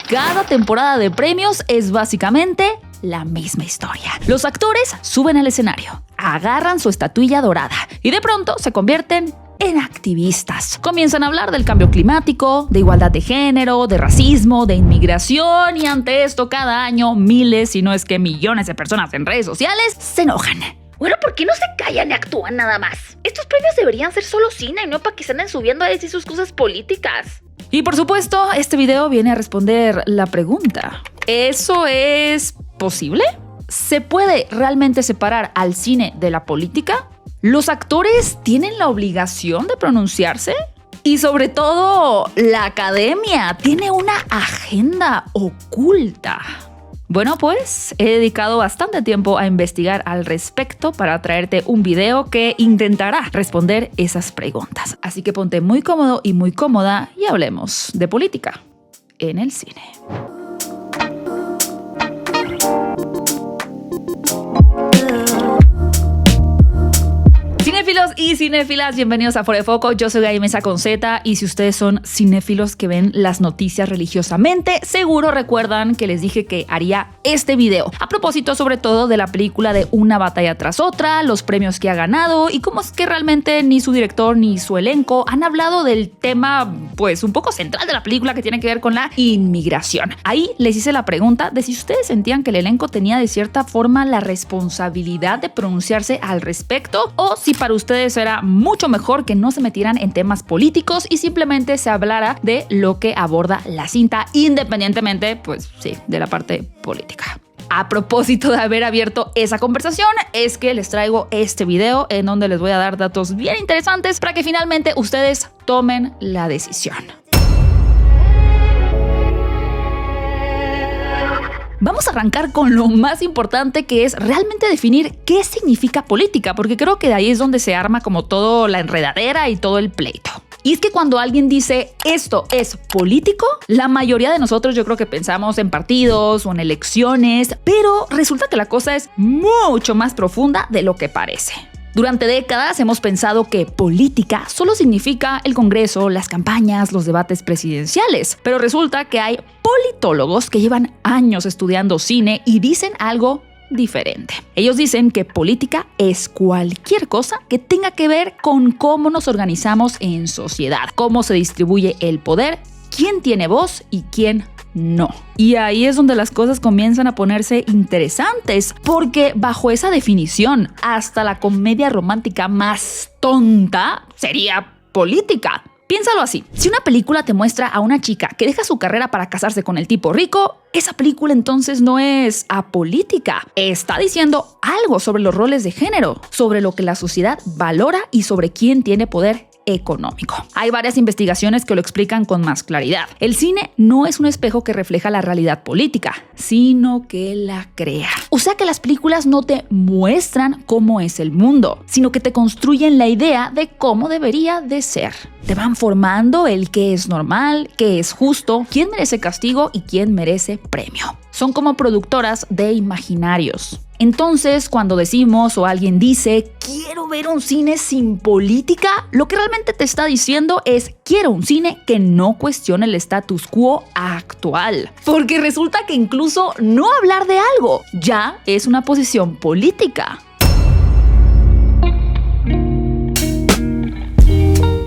Cada temporada de premios es básicamente la misma historia. Los actores suben al escenario, agarran su estatuilla dorada y de pronto se convierten en activistas. Comienzan a hablar del cambio climático, de igualdad de género, de racismo, de inmigración, y ante esto cada año miles, si no es que millones de personas en redes sociales se enojan. Bueno, ¿por qué no se callan y actúan nada más? Estos premios deberían ser solo cine y no para que se anden subiendo a decir sus cosas políticas. Y por supuesto, este video viene a responder la pregunta: ¿eso es posible? ¿Se puede realmente separar al cine de la política? ¿Los actores tienen la obligación de pronunciarse? Y sobre todo, ¿la academia tiene una agenda oculta? Bueno, pues he dedicado bastante tiempo a investigar al respecto para traerte un video que intentará responder esas preguntas. Así que ponte muy cómodo y muy cómoda y hablemos de política en el cine. Cinéfilos y cinéfilas, bienvenidos a Fuera de Foco. Yo soy Gaby Mesa con Z, y si ustedes son cinéfilos que ven las noticias religiosamente, seguro recuerdan que les dije que haría este video a propósito sobre todo de la película de Una batalla tras otra, los premios que ha ganado y cómo es que realmente ni su director ni su elenco han hablado del tema pues un poco central de la película, que tiene que ver con la inmigración. Ahí les hice la pregunta de si ustedes sentían que el elenco tenía de cierta forma la responsabilidad de pronunciarse al respecto, o si para ustedes era mucho mejor que no se metieran en temas políticos y simplemente se hablara de lo que aborda la cinta, independientemente, pues sí, de la parte política. A propósito de haber abierto esa conversación, es que les traigo este video en donde les voy a dar datos bien interesantes para que finalmente ustedes tomen la decisión. Vamos a arrancar con lo más importante, que es realmente definir qué significa política, porque creo que de ahí es donde se arma como todo la enredadera y todo el pleito. Y es que cuando alguien dice esto es político, la mayoría de nosotros yo creo que pensamos en partidos o en elecciones, pero resulta que la cosa es mucho más profunda de lo que parece. Durante décadas hemos pensado que política solo significa el Congreso, las campañas, los debates presidenciales, pero resulta que hay politólogos que llevan años estudiando cine y dicen algo diferente. Ellos dicen que política es cualquier cosa que tenga que ver con cómo nos organizamos en sociedad, cómo se distribuye el poder, quién tiene voz y quién no. Y ahí es donde las cosas comienzan a ponerse interesantes, porque bajo esa definición, hasta la comedia romántica más tonta sería política. Piénsalo así: si una película te muestra a una chica que deja su carrera para casarse con el tipo rico, esa película entonces no es apolítica. Está diciendo algo sobre los roles de género, sobre lo que la sociedad valora y sobre quién tiene poder económico. Hay varias investigaciones que lo explican con más claridad. El cine no es un espejo que refleja la realidad política, sino que la crea. O sea que las películas no te muestran cómo es el mundo, sino que te construyen la idea de cómo debería de ser. Te van formando el qué es normal, qué es justo, quién merece castigo y quién merece premio. Son como productoras de imaginarios. Entonces, cuando decimos o alguien dice quiero ver un cine sin política, lo que realmente te está diciendo es quiero un cine que no cuestione el status quo actual. Porque resulta que incluso no hablar de algo ya es una posición política.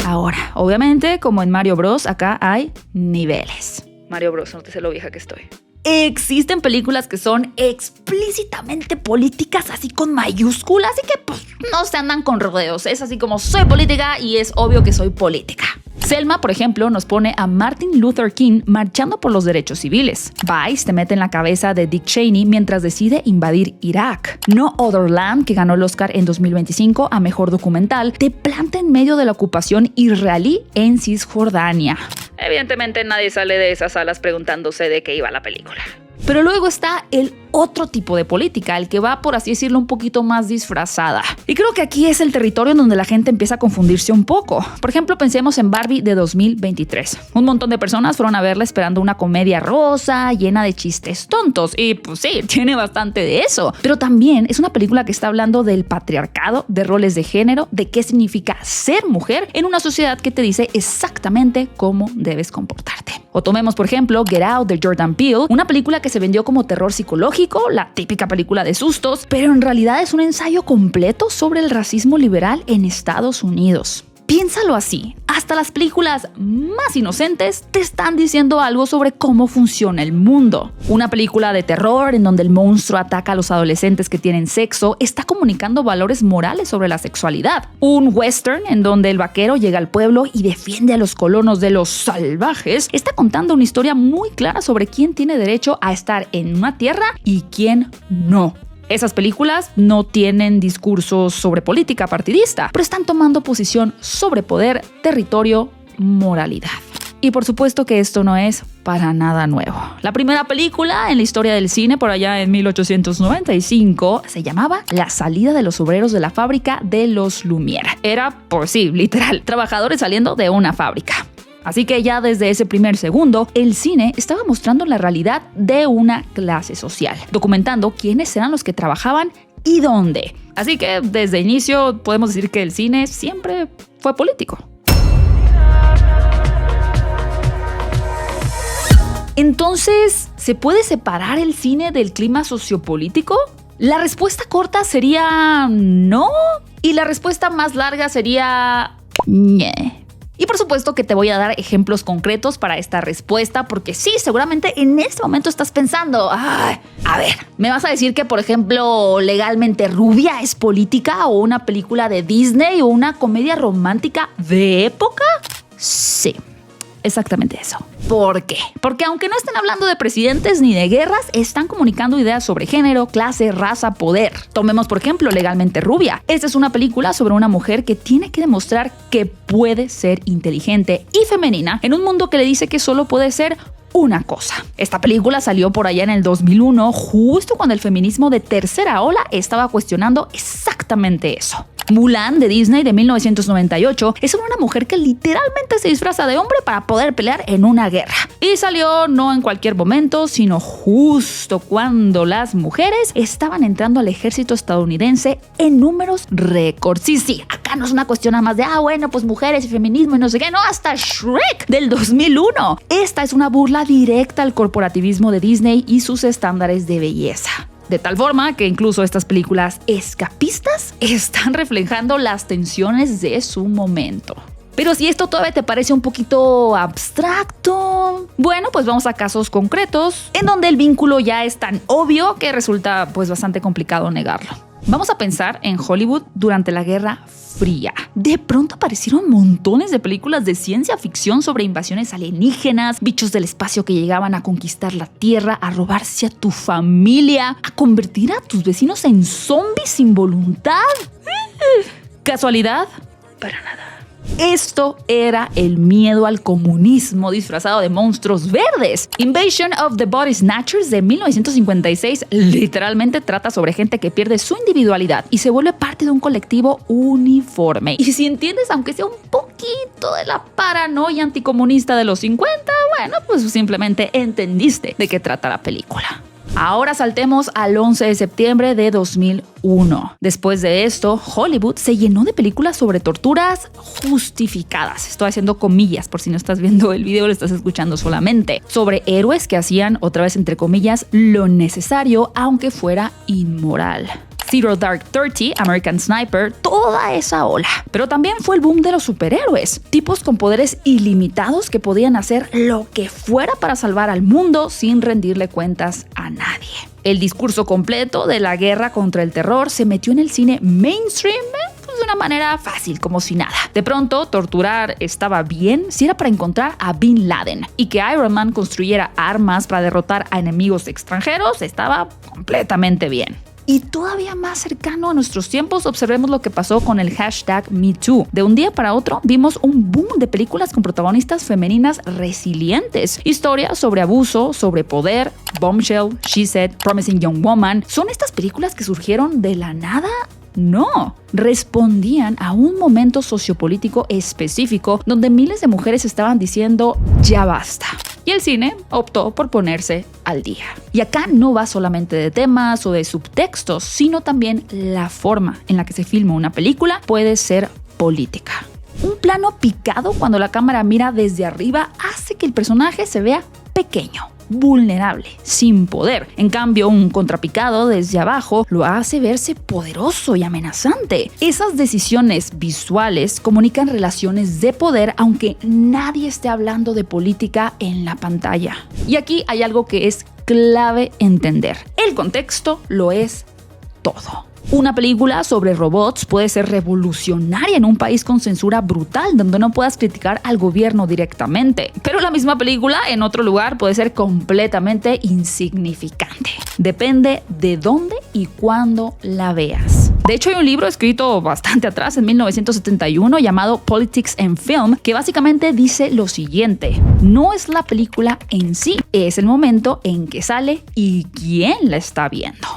Ahora, obviamente, como en Mario Bros, acá hay niveles. Mario Bros, no te sé lo vieja que estoy. Existen películas que son explícitamente políticas, así con mayúsculas, así que pues no se andan con rodeos. Es así como soy política y es obvio que soy política. Selma, por ejemplo, nos pone a Martin Luther King marchando por los derechos civiles. Vice te mete en la cabeza de Dick Cheney mientras decide invadir Irak. No Other Land, que ganó el Oscar en 2025 a Mejor Documental, te planta en medio de la ocupación israelí en Cisjordania. Evidentemente nadie sale de esas salas preguntándose de qué iba la película. Pero luego está el otro tipo de política, el que va, por así decirlo, un poquito más disfrazada. Y creo que aquí es el territorio en donde la gente empieza a confundirse un poco. Por ejemplo, pensemos en Barbie de 2023. Un montón de personas fueron a verla esperando una comedia rosa, llena de chistes tontos. Y pues sí, tiene bastante de eso. Pero también es una película que está hablando del patriarcado, de roles de género, de qué significa ser mujer en una sociedad que te dice exactamente cómo debes comportarte. O tomemos, por ejemplo, Get Out de Jordan Peele, una película que se vendió como terror psicológico, la típica película de sustos, pero en realidad es un ensayo completo sobre el racismo liberal en Estados Unidos. Piénsalo así, hasta las películas más inocentes te están diciendo algo sobre cómo funciona el mundo. Una película de terror en donde el monstruo ataca a los adolescentes que tienen sexo está comunicando valores morales sobre la sexualidad. Un western en donde el vaquero llega al pueblo y defiende a los colonos de los salvajes está contando una historia muy clara sobre quién tiene derecho a estar en una tierra y quién no. Esas películas no tienen discursos sobre política partidista, pero están tomando posición sobre poder, territorio, moralidad. Y por supuesto que esto no es para nada nuevo. La primera película en la historia del cine, por allá en 1895, se llamaba La salida de los obreros de la fábrica de los Lumière. Era, pues sí, literal, trabajadores saliendo de una fábrica. Así que ya desde ese primer segundo, el cine estaba mostrando la realidad de una clase social, documentando quiénes eran los que trabajaban y dónde. Así que desde el inicio podemos decir que el cine siempre fue político. Entonces, ¿se puede separar el cine del clima sociopolítico? La respuesta corta sería no, y la respuesta más larga sería ñe. Y por supuesto que te voy a dar ejemplos concretos para esta respuesta, porque sí, seguramente en este momento estás pensando, a ver, ¿me vas a decir que, por ejemplo, Legalmente Rubia es política o una película de Disney o una comedia romántica de época? Sí. Exactamente eso. ¿Por qué? Porque aunque no estén hablando de presidentes ni de guerras, están comunicando ideas sobre género, clase, raza, poder. Tomemos por ejemplo Legalmente Rubia. Esta es una película sobre una mujer que tiene que demostrar que puede ser inteligente y femenina en un mundo que le dice que solo puede ser una cosa. Esta película salió por allá en el 2001, justo cuando el feminismo de tercera ola estaba cuestionando exactamente eso. Mulan de Disney de 1998 es sobre una mujer que literalmente se disfraza de hombre para poder pelear en una guerra. Y salió no en cualquier momento, sino justo cuando las mujeres estaban entrando al ejército estadounidense en números récord. Sí, acá no es una cuestión nada más de, bueno, pues mujeres y feminismo y no sé qué, no, hasta Shrek del 2001. Esta es una burla directa al corporativismo de Disney y sus estándares de belleza. De tal forma que incluso estas películas escapistas están reflejando las tensiones de su momento. Pero si esto todavía te parece un poquito abstracto, bueno, pues vamos a casos concretos en donde el vínculo ya es tan obvio que resulta pues bastante complicado negarlo. Vamos a pensar en Hollywood durante la Guerra Fría. De pronto aparecieron montones de películas de ciencia ficción sobre invasiones alienígenas, bichos del espacio que llegaban a conquistar la Tierra, a robarse a tu familia, a convertir a tus vecinos en zombies sin voluntad. ¿Casualidad? Para nada. Esto era el miedo al comunismo disfrazado de monstruos verdes. Invasion of the Body Snatchers de 1956 literalmente trata sobre gente que pierde su individualidad y se vuelve parte de un colectivo uniforme. Y si entiendes, aunque sea un poquito de la paranoia anticomunista de los 50, bueno, pues simplemente entendiste de qué trata la película. Ahora saltemos al 11 de septiembre de 2001. Después de esto, Hollywood se llenó de películas sobre torturas justificadas. Estoy haciendo comillas por si no estás viendo el video, lo estás escuchando solamente. Sobre héroes que hacían, otra vez entre comillas, lo necesario aunque fuera inmoral. Zero Dark 30, American Sniper, toda esa ola. Pero también fue el boom de los superhéroes, tipos con poderes ilimitados que podían hacer lo que fuera para salvar al mundo sin rendirle cuentas a nadie. El discurso completo de la guerra contra el terror se metió en el cine mainstream de una manera fácil, como si nada. De pronto, torturar estaba bien si era para encontrar a Bin Laden, y que Iron Man construyera armas para derrotar a enemigos extranjeros estaba completamente bien. Y todavía más cercano a nuestros tiempos, observemos lo que pasó con el hashtag #MeToo. De un día para otro vimos un boom de películas con protagonistas femeninas resilientes. Historias sobre abuso, sobre poder, Bombshell, She Said, Promising Young Woman. ¿Son estas películas que surgieron de la nada? No, respondían a un momento sociopolítico específico donde miles de mujeres estaban diciendo ya basta. Y el cine optó por ponerse al día. Y acá no va solamente de temas o de subtextos, sino también la forma en la que se filma una película puede ser política. Un plano picado cuando la cámara mira desde arriba hace que el personaje se vea pequeño, vulnerable, sin poder. En cambio, un contrapicado desde abajo lo hace verse poderoso y amenazante. Esas decisiones visuales comunican relaciones de poder, aunque nadie esté hablando de política en la pantalla. Y aquí hay algo que es clave entender. El contexto lo es todo. Una película sobre robots puede ser revolucionaria en un país con censura brutal donde no puedas criticar al gobierno directamente. Pero la misma película en otro lugar puede ser completamente insignificante. Depende de dónde y cuándo la veas. De hecho, hay un libro escrito bastante atrás, en 1971, llamado Politics and Film, que básicamente dice lo siguiente: no es la película en sí, es el momento en que sale y quién la está viendo.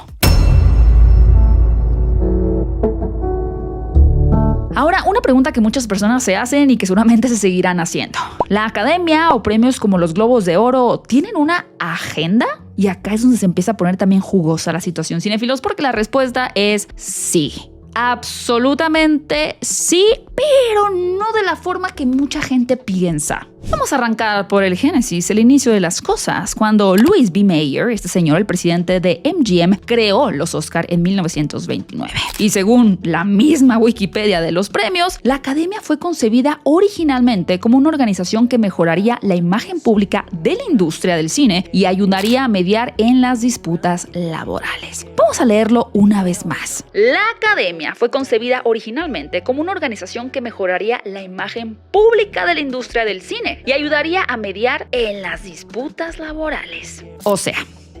Ahora, una pregunta que muchas personas se hacen y que seguramente se seguirán haciendo. ¿La academia o premios como los Globos de Oro tienen una agenda? Y acá es donde se empieza a poner también jugosa la situación, cinéfilos, porque la respuesta es sí. Absolutamente sí, pero no de la forma que mucha gente piensa. Vamos a arrancar por el génesis, el inicio de las cosas. Cuando Louis B. Mayer, este señor, el presidente de MGM, creó los Oscar en 1929. Y según la misma Wikipedia de los premios, la academia fue concebida originalmente como una organización que mejoraría la imagen pública de la industria del cine y ayudaría a mediar en las disputas laborales. Vamos a leerlo una vez más. La academia fue concebida originalmente como una organización que mejoraría la imagen pública de la industria del cine y ayudaría a mediar en las disputas laborales. O sea,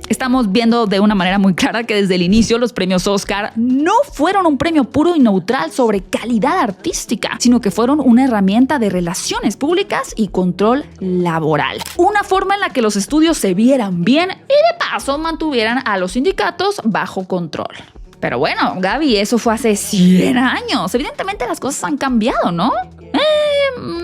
estamos viendo de una manera muy clara que desde el inicio los premios Oscar no fueron un premio puro y neutral sobre calidad artística, sino que fueron una herramienta de relaciones públicas y control laboral. Una forma en la que los estudios se vieran bien y de paso mantuvieran a los sindicatos bajo control. Pero bueno, Gaby, eso fue hace 100 años. Evidentemente las cosas han cambiado, ¿no?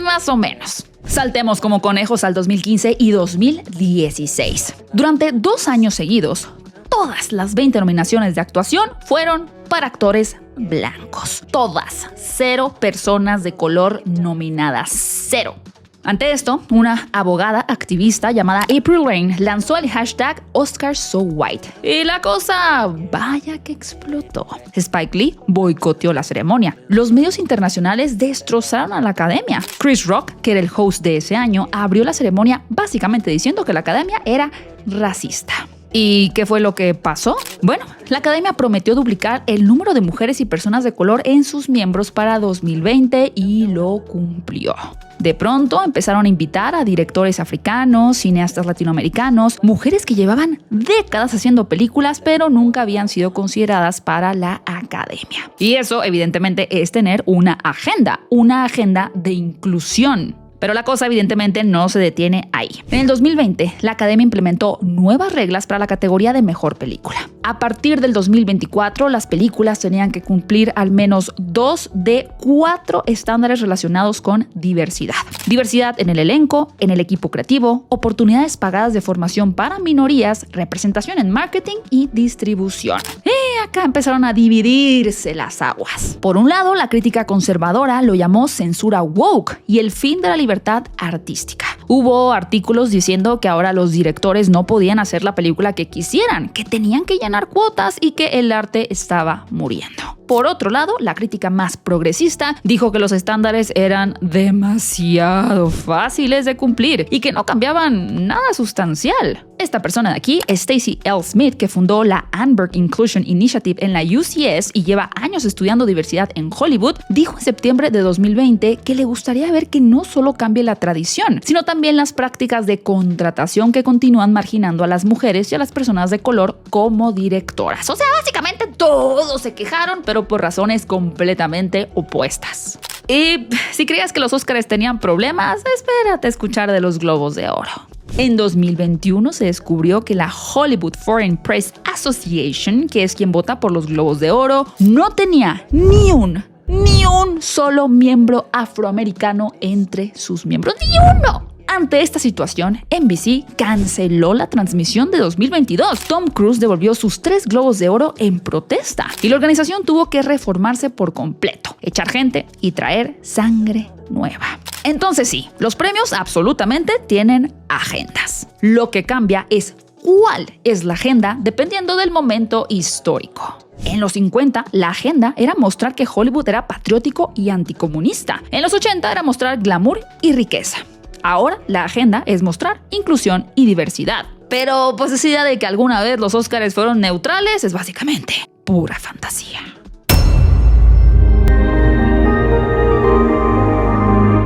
Más o menos. Saltemos como conejos al 2015 y 2016. Durante 2 años seguidos, todas las 20 nominaciones de actuación fueron para actores blancos. Todas. 0 personas de color nominadas. 0. Ante esto, una abogada activista llamada April Lane lanzó el hashtag OscarsSoWhite. Y la cosa, vaya que explotó. Spike Lee boicoteó la ceremonia. Los medios internacionales destrozaron a la academia. Chris Rock, que era el host de ese año, abrió la ceremonia básicamente diciendo que la academia era racista. ¿Y qué fue lo que pasó? Bueno, la academia prometió duplicar el número de mujeres y personas de color en sus miembros para 2020 y lo cumplió. De pronto empezaron a invitar a directores africanos, cineastas latinoamericanos, mujeres que llevaban décadas haciendo películas pero nunca habían sido consideradas para la academia. Y eso evidentemente es tener una agenda de inclusión. Pero la cosa evidentemente no se detiene ahí. En el 2020, la Academia implementó nuevas reglas para la categoría de Mejor Película. A partir del 2024, las películas tenían que cumplir al menos 2 de 4 estándares relacionados con diversidad. Diversidad en el elenco, en el equipo creativo, oportunidades pagadas de formación para minorías, representación en marketing y distribución. Y acá empezaron a dividirse las aguas. Por un lado, la crítica conservadora lo llamó censura woke y el fin de la libertad artística. Hubo artículos diciendo que ahora los directores no podían hacer la película que quisieran, que tenían que llenar cuotas y que el arte estaba muriendo. Por otro lado, la crítica más progresista dijo que los estándares eran demasiado fáciles de cumplir y que no cambiaban nada sustancial. Esta persona de aquí, Stacy L. Smith, que fundó la Annenberg Inclusion Initiative en la UCS y lleva años estudiando diversidad en Hollywood, dijo en septiembre de 2020 que le gustaría ver que no solo cambie la tradición, sino también las prácticas de contratación que continúan marginando a las mujeres y a las personas de color como directoras. O sea, básicamente Todos se quejaron, pero por razones completamente opuestas. Y si creías que los Óscares tenían problemas, espérate a escuchar de los Globos de Oro. En 2021 se descubrió que la Hollywood Foreign Press Association, que es quien vota por los Globos de Oro, no tenía ni un solo miembro afroamericano entre sus miembros. ¡Ni uno! Ante esta situación, NBC canceló la transmisión de 2022. Tom Cruise devolvió sus 3 Globos de Oro en protesta y la organización tuvo que reformarse por completo, echar gente y traer sangre nueva. Entonces sí, los premios absolutamente tienen agendas. Lo que cambia es cuál es la agenda dependiendo del momento histórico. En los 50, la agenda era mostrar que Hollywood era patriótico y anticomunista. En los 80 era mostrar glamour y riqueza. Ahora la agenda es mostrar inclusión y diversidad. Pero pues esa idea de que alguna vez los Óscares fueron neutrales es básicamente pura fantasía.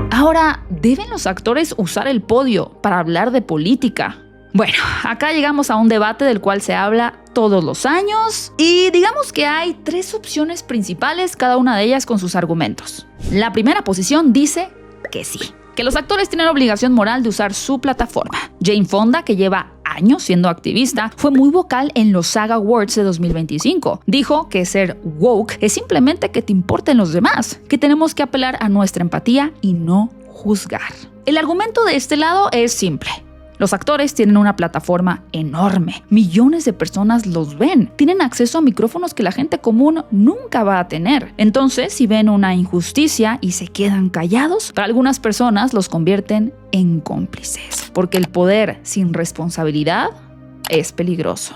Ahora, ¿deben los actores usar el podio para hablar de política? Bueno, acá llegamos a un debate del cual se habla todos los años y digamos que hay 3 opciones principales, cada una de ellas con sus argumentos. La primera posición dice que sí, que los actores tienen obligación moral de usar su plataforma. Jane Fonda, que lleva años siendo activista, fue muy vocal en los SAG Awards de 2025. Dijo que ser woke es simplemente que te importen los demás, que tenemos que apelar a nuestra empatía y no juzgar. El argumento de este lado es simple. Los actores tienen una plataforma enorme. Millones de personas los ven. Tienen acceso a micrófonos que la gente común nunca va a tener. Entonces, si ven una injusticia y se quedan callados, para algunas personas los convierten en cómplices. Porque el poder sin responsabilidad es peligroso.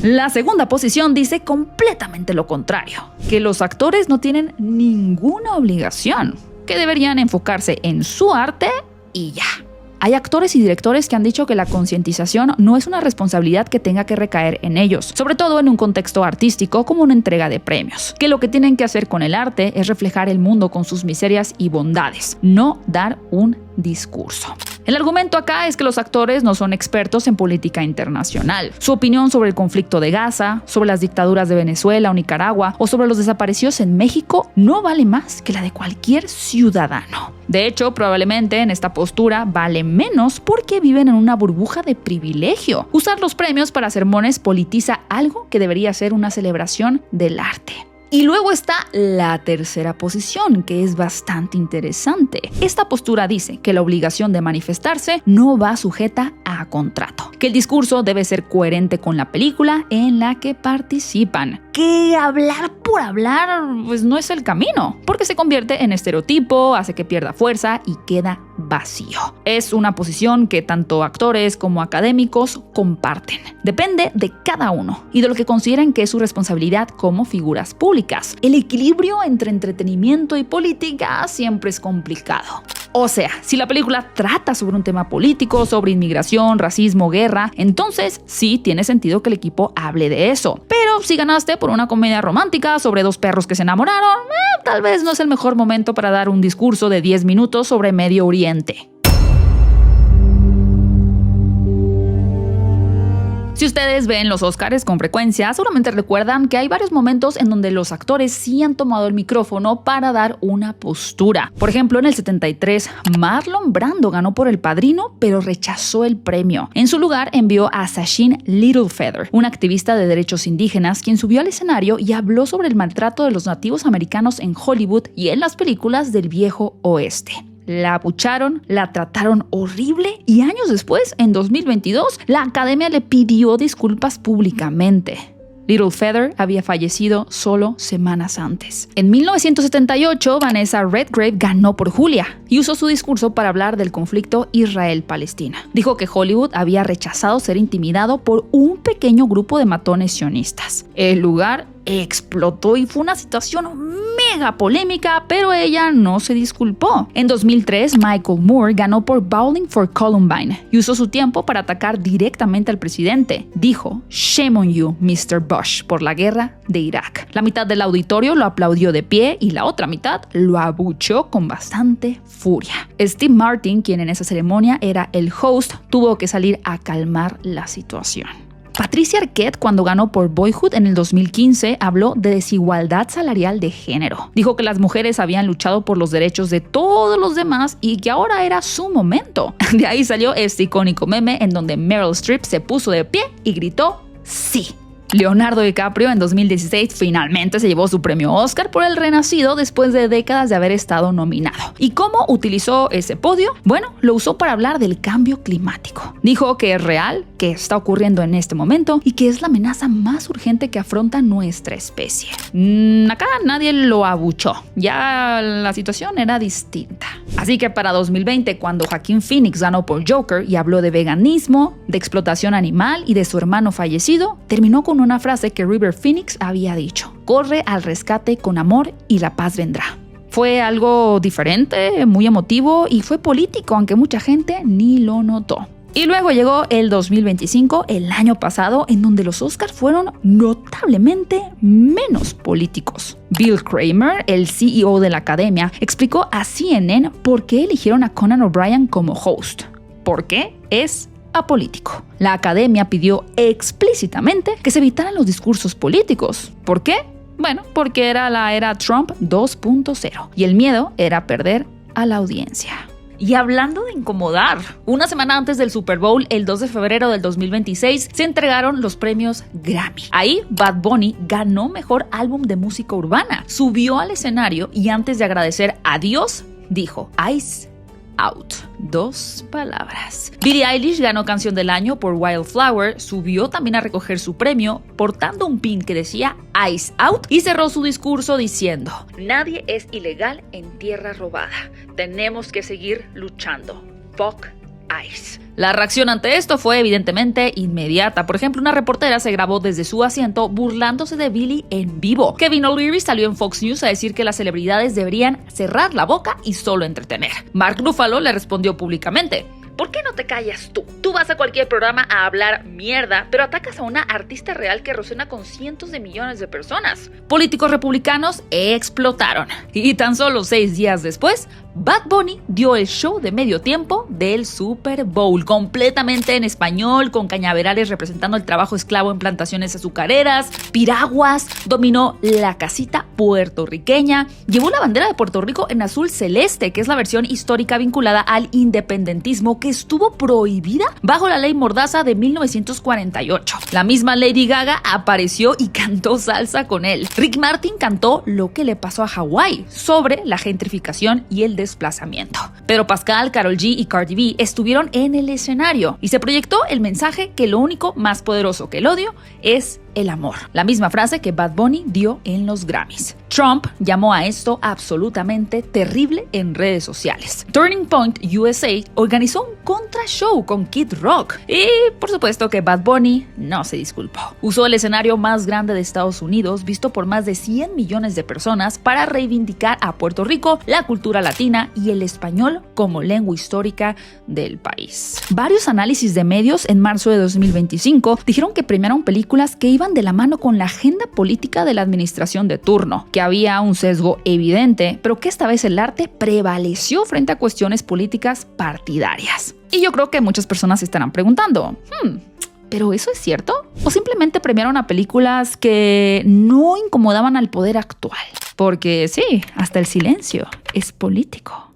La segunda posición dice completamente lo contrario. Que los actores no tienen ninguna obligación. Que deberían enfocarse en su arte y ya. Hay actores y directores que han dicho que la concientización no es una responsabilidad que tenga que recaer en ellos, sobre todo en un contexto artístico como una entrega de premios, que lo que tienen que hacer con el arte es reflejar el mundo con sus miserias y bondades, no dar un discurso. El argumento acá es que los actores no son expertos en política internacional. Su opinión sobre el conflicto de Gaza, sobre las dictaduras de Venezuela o Nicaragua o sobre los desaparecidos en México no vale más que la de cualquier ciudadano. De hecho, probablemente en esta postura vale menos porque viven en una burbuja de privilegio. Usar los premios para sermones politiza algo que debería ser una celebración del arte. Y luego está la tercera posición, que es bastante interesante. Esta postura dice que la obligación de manifestarse no va sujeta a contrato, que el discurso debe ser coherente con la película en la que participan, que hablar por hablar pues no es el camino, porque se convierte en estereotipo, hace que pierda fuerza y queda vacío. Es una posición que tanto actores como académicos comparten. Depende de cada uno y de lo que consideren que es su responsabilidad como figuras públicas. El equilibrio entre entretenimiento y política siempre es complicado. O sea, si la película trata sobre un tema político, sobre inmigración, racismo, guerra, entonces sí tiene sentido que el equipo hable de eso. Pero si ganaste por una comedia romántica sobre 2 perros que se enamoraron, tal vez no es el mejor momento para dar un discurso de 10 minutos sobre Medio Oriente. Si ustedes ven los Óscares con frecuencia, seguramente recuerdan que hay varios momentos en donde los actores sí han tomado el micrófono para dar una postura. Por ejemplo, en el 73, Marlon Brando ganó por El Padrino, pero rechazó el premio. En su lugar, envió a Sachin Littlefeather, una activista de derechos indígenas, quien subió al escenario y habló sobre el maltrato de los nativos americanos en Hollywood y en las películas del Viejo Oeste. La abucharon, la trataron horrible y años después, en 2022, la academia le pidió disculpas públicamente. Littlefeather había fallecido solo semanas antes. En 1978, Vanessa Redgrave ganó por Julia y usó su discurso para hablar del conflicto Israel-Palestina. Dijo que Hollywood había rechazado ser intimidado por un pequeño grupo de matones sionistas. El lugar explotó y fue una situación mega polémica, pero ella no se disculpó. En 2003, Michael Moore ganó por Bowling for Columbine y usó su tiempo para atacar directamente al presidente. Dijo, "Shame on you, Mr. Bush", por la guerra de Irak. La mitad del auditorio lo aplaudió de pie y la otra mitad lo abucheó con bastante furia. Steve Martin, quien en esa ceremonia era el host, tuvo que salir a calmar la situación. Patricia Arquette, cuando ganó por Boyhood en el 2015, habló de desigualdad salarial de género. Dijo que las mujeres habían luchado por los derechos de todos los demás y que ahora era su momento. De ahí salió este icónico meme en donde Meryl Streep se puso de pie y gritó ¡sí! Leonardo DiCaprio en 2016 finalmente se llevó su premio Oscar por El Renacido después de décadas de haber estado nominado. ¿Y cómo utilizó ese podio? Bueno, lo usó para hablar del cambio climático. Dijo que es real, que está ocurriendo en este momento y que es la amenaza más urgente que afronta nuestra especie. Acá nadie lo abuchó, ya la situación era distinta. Así que para 2020, cuando Joaquín Phoenix ganó por Joker y habló de veganismo, de explotación animal y de su hermano fallecido, terminó con una frase que River Phoenix había dicho: corre al rescate con amor y la paz vendrá. Fue algo diferente, muy emotivo y fue político, aunque mucha gente ni lo notó. Y luego llegó el 2025, el año pasado, en donde los Oscars fueron notablemente menos políticos. Bill Kramer, el CEO de la academia, explicó a CNN por qué eligieron a Conan O'Brien como host. ¿Por qué? Es apolítico. La academia pidió explícitamente que se evitaran los discursos políticos. ¿Por qué? Bueno, porque era la era Trump 2.0 y el miedo era perder a la audiencia. Y hablando de incomodar, una semana antes del Super Bowl, el 2 de febrero del 2026, se entregaron los premios Grammy. Ahí, Bad Bunny ganó Mejor Álbum de Música Urbana. Subió al escenario y antes de agradecer a Dios, dijo Ice Out. 2 palabras. Billie Eilish ganó Canción del Año por Wildflower, subió también a recoger su premio portando un pin que decía Ice Out y cerró su discurso diciendo: nadie es ilegal en tierra robada. Tenemos que seguir luchando. Fuck Ice. La reacción ante esto fue evidentemente inmediata. Por ejemplo, una reportera se grabó desde su asiento burlándose de Billie en vivo. Kevin O'Leary salió en Fox News a decir que las celebridades deberían cerrar la boca y solo entretener. Mark Ruffalo le respondió públicamente: ¿por qué no te callas tú? Tú vas a cualquier programa a hablar mierda, pero atacas a una artista real que resuena con cientos de millones de personas. Políticos republicanos explotaron. Y tan solo 6 días después, Bad Bunny dio el show de medio tiempo del Super Bowl, completamente en español, con cañaverales representando el trabajo esclavo en plantaciones azucareras, piraguas, dominó la casita puertorriqueña, llevó la bandera de Puerto Rico en azul celeste, que es la versión histórica vinculada al independentismo que estuvo prohibida bajo la ley Mordaza de 1948. La misma Lady Gaga apareció y cantó salsa con él. Rick Martin cantó Lo que le pasó a Hawái, sobre la gentrificación y el desplazamiento. Pedro Pascal, Karol G y Cardi B estuvieron en el escenario y se proyectó el mensaje que lo único más poderoso que el odio es el amor. La misma frase que Bad Bunny dio en los Grammys. Trump llamó a esto absolutamente terrible en redes sociales. Turning Point USA organizó un contra-show con Kid Rock y por supuesto que Bad Bunny no se disculpó. Usó el escenario más grande de Estados Unidos, visto por más de 100 millones de personas, para reivindicar a Puerto Rico, la cultura latina y el español como lengua histórica del país. Varios análisis de medios en marzo de 2025 dijeron que premiaron películas que iban de la mano con la agenda política de la administración de turno, que había un sesgo evidente, pero que esta vez el arte prevaleció frente a cuestiones políticas partidarias. Y yo creo que muchas personas se estarán preguntando, ¿pero eso es cierto? ¿O simplemente premiaron a películas que no incomodaban al poder actual? Porque sí, hasta el silencio es político.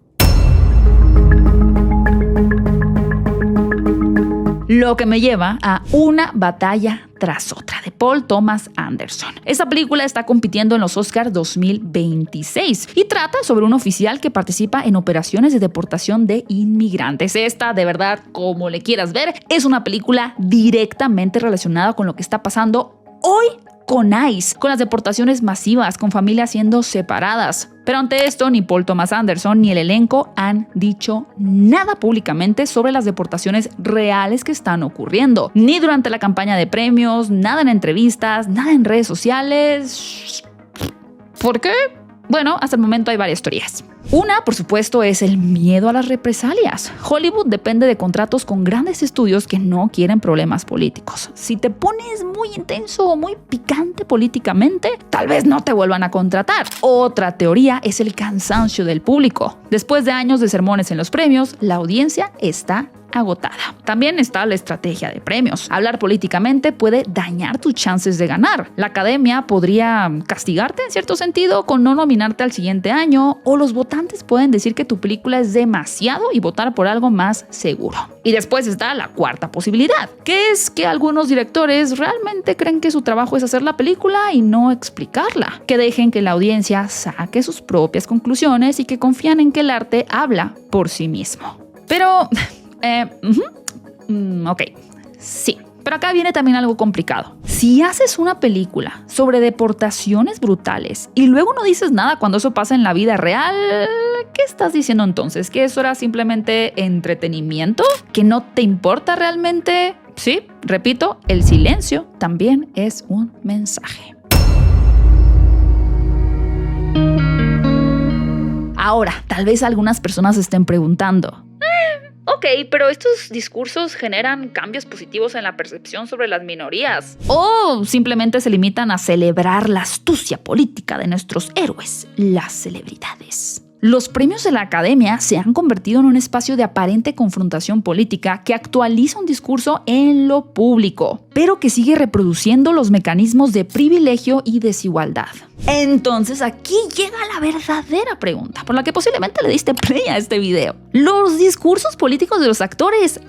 Lo que me lleva a Una batalla tras otra, de Paul Thomas Anderson. Esta película está compitiendo en los Oscars 2026 y trata sobre un oficial que participa en operaciones de deportación de inmigrantes. Esta, de verdad, como le quieras ver, es una película directamente relacionada con lo que está pasando hoy con ICE, con las deportaciones masivas, con familias siendo separadas. Pero ante esto, ni Paul Thomas Anderson ni el elenco han dicho nada públicamente sobre las deportaciones reales que están ocurriendo. Ni durante la campaña de premios, nada en entrevistas, nada en redes sociales. ¿Por qué? Bueno, hasta el momento hay varias teorías. Una, por supuesto, es el miedo a las represalias. Hollywood depende de contratos con grandes estudios que no quieren problemas políticos. Si te pones muy intenso o muy picante políticamente, tal vez no te vuelvan a contratar. Otra teoría es el cansancio del público. Después de años de sermones en los premios, la audiencia está agotada. También está la estrategia de premios. Hablar políticamente puede dañar tus chances de ganar. La academia podría castigarte en cierto sentido con no nominarte al siguiente año, o los votantes pueden decir que tu película es demasiado y votar por algo más seguro. Y después está la cuarta posibilidad, que es que algunos directores realmente creen que su trabajo es hacer la película y no explicarla, que dejen que la audiencia saque sus propias conclusiones y que confían en que el arte habla por sí mismo. Pero, ok, sí. Pero acá viene también algo complicado. Si haces una película sobre deportaciones brutales y luego no dices nada cuando eso pasa en la vida real, ¿qué estás diciendo entonces? ¿Que eso era simplemente entretenimiento? ¿Que no te importa realmente? Sí, repito, el silencio también es un mensaje. Ahora, tal vez algunas personas estén preguntando, Ok, pero estos discursos generan cambios positivos en la percepción sobre las minorías. o simplemente se limitan a celebrar la astucia política de nuestros héroes, las celebridades. Los premios de la academia se han convertido en un espacio de aparente confrontación política que actualiza un discurso en lo público, pero que sigue reproduciendo los mecanismos de privilegio y desigualdad. Entonces aquí llega la verdadera pregunta, por la que posiblemente le diste play a este video. ¿Los discursos políticos de los actores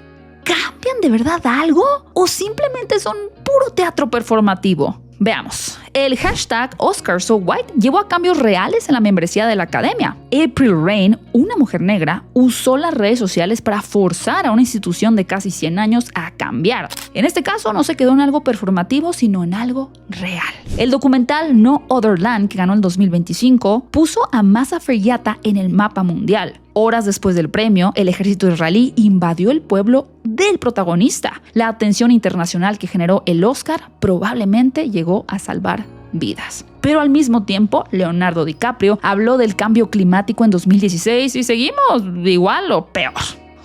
cambian de verdad algo o simplemente son puro teatro performativo? Veamos. El hashtag OscarsSoWhite llevó a cambios reales en la membresía de la academia. April Reign, una mujer negra, usó las redes sociales para forzar a una institución de casi 100 años a cambiar. En este caso no se quedó en algo performativo, sino en algo real. El documental No Other Land, que ganó en 2025, puso a Masa Faryata en el mapa mundial. Horas después del premio, el ejército israelí invadió el pueblo del protagonista. La atención internacional que generó el Oscar probablemente llegó a salvar vidas. Pero al mismo tiempo, Leonardo DiCaprio habló del cambio climático en 2016 y seguimos igual o peor.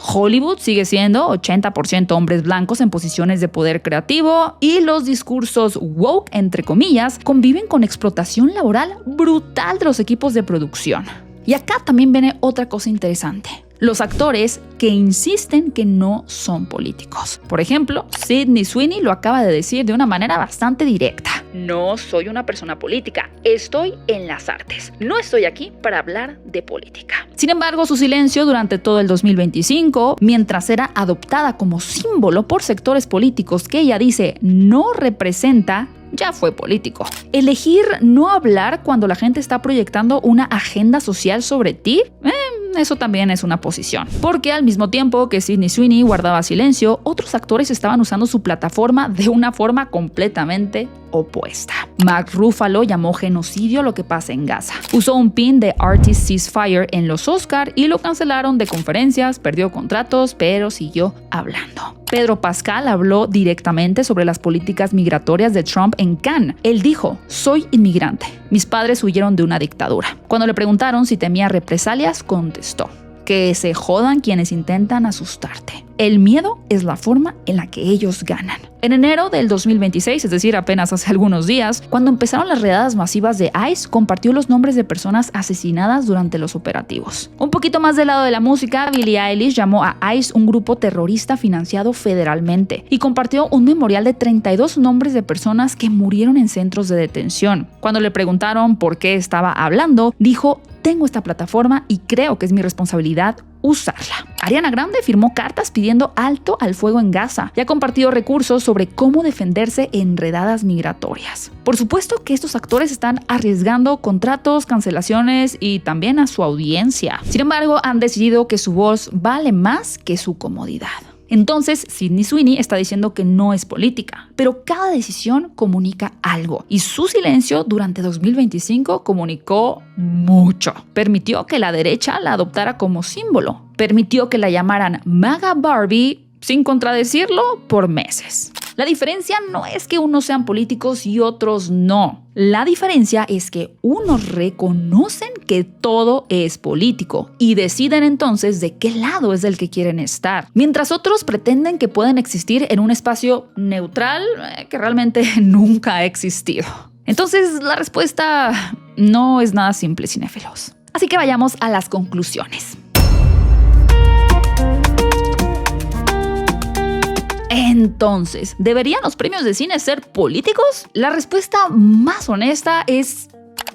Hollywood sigue siendo 80% hombres blancos en posiciones de poder creativo y los discursos woke, entre comillas, conviven con explotación laboral brutal de los equipos de producción. Y acá también viene otra cosa interesante. Los actores que insisten que no son políticos. Por ejemplo, Sydney Sweeney lo acaba de decir de una manera bastante directa. No soy una persona política, estoy en las artes. No estoy aquí para hablar de política. Sin embargo, su silencio durante todo el 2025, mientras era adoptada como símbolo por sectores políticos que ella dice no representa, ya fue político. Elegir no hablar cuando la gente está proyectando una agenda social sobre ti, eso también es una posición. Porque al mismo tiempo que Sydney Sweeney guardaba silencio, otros actores estaban usando su plataforma de una forma completamente opuesta. Mark Ruffalo llamó genocidio lo que pasa en Gaza. Usó un pin de Artist Ceasefire en los Oscar y lo cancelaron de conferencias, perdió contratos, pero siguió hablando. Pedro Pascal habló directamente sobre las políticas migratorias de Trump en Cannes. Él dijo, soy inmigrante. Mis padres huyeron de una dictadura. Cuando le preguntaron si temía represalias, contestó, que se jodan quienes intentan asustarte. El miedo es la forma en la que ellos ganan. En enero del 2026, es decir, apenas hace algunos días, cuando empezaron las redadas masivas de ICE, compartió los nombres de personas asesinadas durante los operativos. Un poquito más del lado de la música, Billie Eilish llamó a ICE un grupo terrorista financiado federalmente y compartió un memorial de 32 nombres de personas que murieron en centros de detención. Cuando le preguntaron por qué estaba hablando, dijo, tengo esta plataforma y creo que es mi responsabilidad usarla. Ariana Grande firmó cartas pidiendo alto al fuego en Gaza y ha compartido recursos sobre cómo defenderse en redadas migratorias. Por supuesto que estos actores están arriesgando contratos, cancelaciones y también a su audiencia. Sin embargo, han decidido que su voz vale más que su comodidad. Entonces, Sydney Sweeney está diciendo que no es política, pero cada decisión comunica algo. Y su silencio durante 2025 comunicó mucho. Permitió que la derecha la adoptara como símbolo. Permitió que la llamaran MAGA Barbie sin contradecirlo por meses. La diferencia no es que unos sean políticos y otros no. La diferencia es que unos reconocen que todo es político y deciden entonces de qué lado es el que quieren estar, mientras otros pretenden que pueden existir en un espacio neutral que realmente nunca ha existido. Entonces la respuesta no es nada simple, cinéfilos. Así que vayamos a las conclusiones. Entonces, ¿deberían los premios de cine ser políticos? La respuesta más honesta es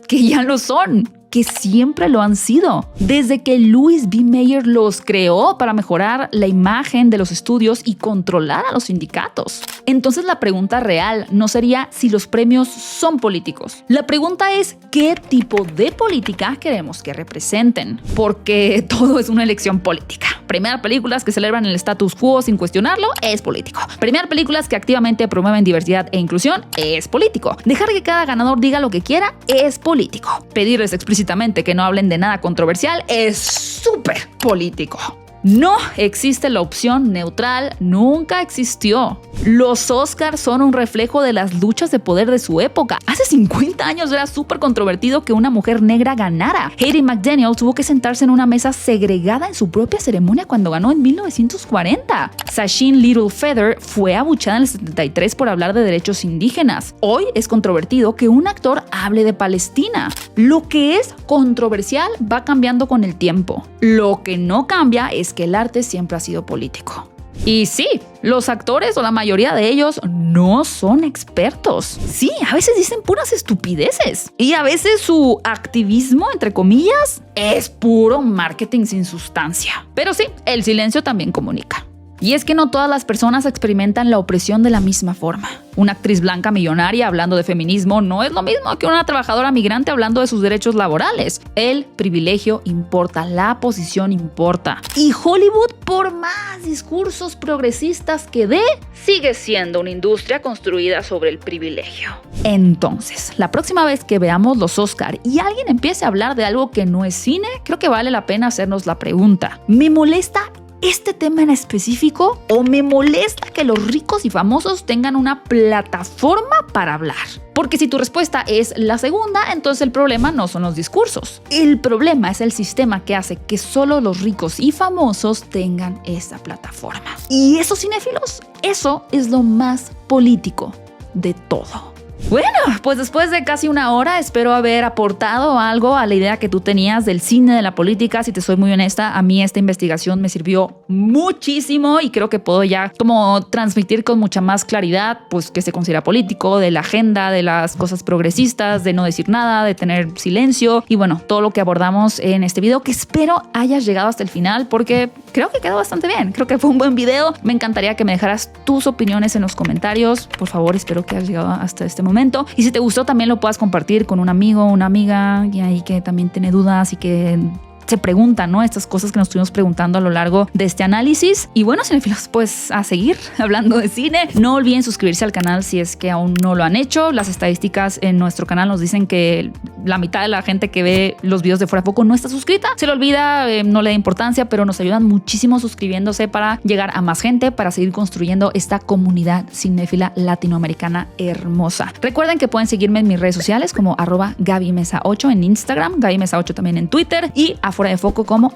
que ya lo son, que siempre lo han sido. Desde que Louis B. Mayer los creó para mejorar la imagen de los estudios y controlar a los sindicatos. Entonces la pregunta real no sería si los premios son políticos. La pregunta es qué tipo de política queremos que representen. Porque todo es una elección política. Premiar películas que celebran el status quo sin cuestionarlo es político. Premiar películas que activamente promueven diversidad e inclusión es político. Dejar que cada ganador diga lo que quiera es político. Pedirles explícitamente que no hablen de nada controversial es súper político. No existe la opción neutral, nunca existió. Los Oscars son un reflejo de las luchas de poder de su época. Hace 50 años era súper controvertido que una mujer negra ganara. Hattie McDaniel tuvo que sentarse en una mesa segregada en su propia ceremonia cuando ganó en 1940. Sacheen Little Feather fue abuchada en el 73 por hablar de derechos indígenas. Hoy es controvertido que un actor hable de Palestina. Lo que es controversial va cambiando con el tiempo. Lo que no cambia es que el arte siempre ha sido político. Y sí, los actores o la mayoría de ellos no son expertos. Sí, a veces dicen puras estupideces. Y a veces su activismo, entre comillas, es puro marketing sin sustancia. Pero sí, el silencio también comunica. Y es que no todas las personas experimentan la opresión de la misma forma. Una actriz blanca millonaria hablando de feminismo no es lo mismo que una trabajadora migrante hablando de sus derechos laborales. El privilegio importa, la posición importa. Y Hollywood, por más discursos progresistas que dé, sigue siendo una industria construida sobre el privilegio. Entonces, la próxima vez que veamos los Oscar y alguien empiece a hablar de algo que no es cine, creo que vale la pena hacernos la pregunta: ¿me molesta este tema en específico o me molesta que los ricos y famosos tengan una plataforma para hablar? Porque si tu respuesta es la segunda, entonces el problema no son los discursos. El problema es el sistema que hace que solo los ricos y famosos tengan esa plataforma. Y esos cinéfilos, eso es lo más político de todo. Bueno, pues después de casi una hora espero haber aportado algo a la idea que tú tenías del cine, de la política. Si te soy muy honesta, a mí esta investigación me sirvió muchísimo y creo que puedo ya como transmitir con mucha más claridad pues qué se considera político, de la agenda, de las cosas progresistas, de no decir nada, de tener silencio y bueno, todo lo que abordamos en este video, que espero hayas llegado hasta el final porque creo que quedó bastante bien. Creo que fue un buen video. Me encantaría que me dejaras tus opiniones en los comentarios. Por favor, espero que hayas llegado hasta este momento. Y si te gustó, también lo puedas compartir con un amigo, una amiga y ahí que también tiene dudas y que se preguntan, ¿no? Estas cosas que nos estuvimos preguntando a lo largo de este análisis. Y bueno, cinéfilos, pues a seguir hablando de cine. No olviden suscribirse al canal si es que aún no lo han hecho. Las estadísticas en nuestro canal nos dicen que la mitad de la gente que ve los videos de Fuera de Foco no está suscrita. Se le olvida, no le da importancia, pero nos ayudan muchísimo suscribiéndose para llegar a más gente, para seguir construyendo esta comunidad cinéfila latinoamericana hermosa. Recuerden que pueden seguirme en mis redes sociales como @GabyMesa8 en Instagram, GabyMesa8 también en Twitter y Fuera de Foco como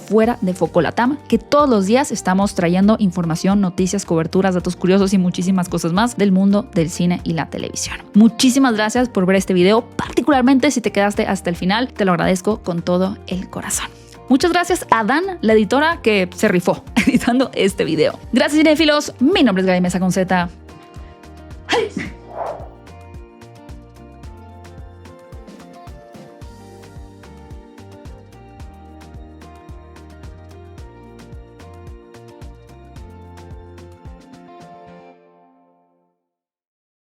@Fuera de Foco Latam, que todos los días estamos trayendo información, noticias, coberturas, datos curiosos y muchísimas cosas más del mundo del cine y la televisión. Muchísimas gracias por ver este video, particularmente si te quedaste hasta el final, te lo agradezco con todo el corazón. Muchas gracias a Dan, la editora que se rifó editando este video. Gracias, cinéfilos. Mi nombre es Gaby Mesa con Z. ¡Ay!